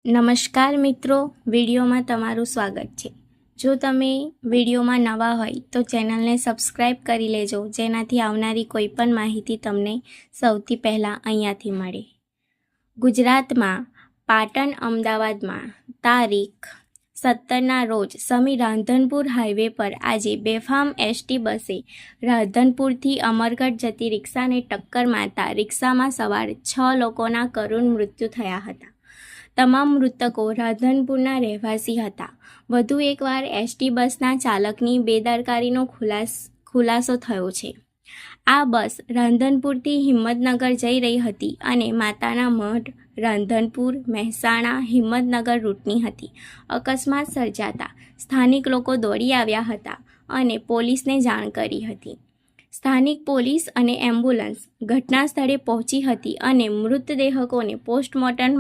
નમસ્કાર મિત્રો, વિડીયોમાં તમારું સ્વાગત છે। જો તમે વિડીયોમાં નવા હોય તો ચેનલને સબસ્ક્રાઈબ કરી લેજો, જેનાથી આવનારી કોઈ પણ માહિતી તમને સૌથી પહેલાં અહીંયાથી મળે। ગુજરાતમાં પાટણ અમદાવાદમાં તારીખ 17ના રોજ સમી રાંધનપુર હાઈવે પર આજે બેફામ એસટી બસે રાંધનપુરથી અમરગઢ જતી રિક્ષાને ટક્કર મારતા રિક્ષામાં સવાર 6 લોકોના કરુણ મૃત્યુ થયા હતા। તમામ મૃતકો રાધનપુરના રહેવાસી હતા। વધુ એકવાર એસટી બસના ચાલકની બેદરકારીનો ખુલાસો થયો છે। આ બસ રાધનપુરથી હિંમતનગર જઈ રહી હતી અને માતાના મઢ, રાધનપુર, મહેસાણા, હિંમતનગર રૂટની હતી। અકસ્માત સર્જાતા સ્થાનિક લોકો દોડી આવ્યા હતા અને પોલીસને જાણ કરી હતી। સ્થાનિક પોલીસ અને એમ્બ્યુલન્સ ઘટના સ્થળે પહોંચી હતી અને મૃતદેહકોને પોસ્ટમોર્ટમ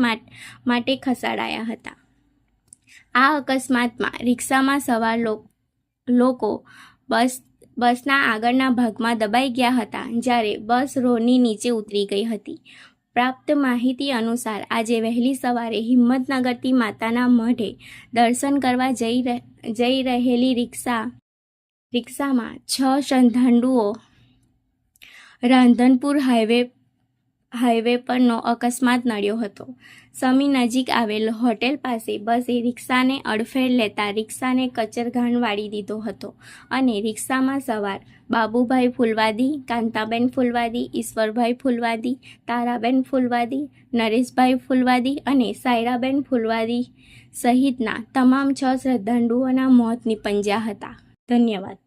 માટે ખસેડાયા હતા। આ અકસ્માતમાં રિક્ષામાં સવાર લોકો બસના આગળના ભાગમાં દબાઈ ગયા હતા, જ્યારે બસ રોડની નીચે ઉતરી ગઈ હતી। પ્રાપ્ત માહિતી અનુસાર આજે વહેલી સવારે હિંમતનગરથી માતાના મઢે દર્શન કરવા જઈ રહેલી રિક્ષામાં 6 શ્રદ્ધાળુઓ રાધનપુર હાઈવે પરનો અકસ્માત નડ્યો હતો। સમી નજીક આવેલ હોટેલ પાસે બસે રિક્ષાને અડફેટ લેતા રિક્ષાને કચરઘાણ વાળી દીધો હતો અને રિક્ષામાં સવાર બાબુભાઈ ફુલવાદી, કાંતાબેન ફુલવાદી, ઈશ્વરભાઈ ફુલવાદી, તારાબેન ફુલવાદી, નરેશભાઈ ફુલવાદી અને સાયરાબેન ફુલવાદી સહિતના તમામ 6 શ્રદ્ધાળુઓના મોત નીપજ્યા હતા। ધન્યવાદ।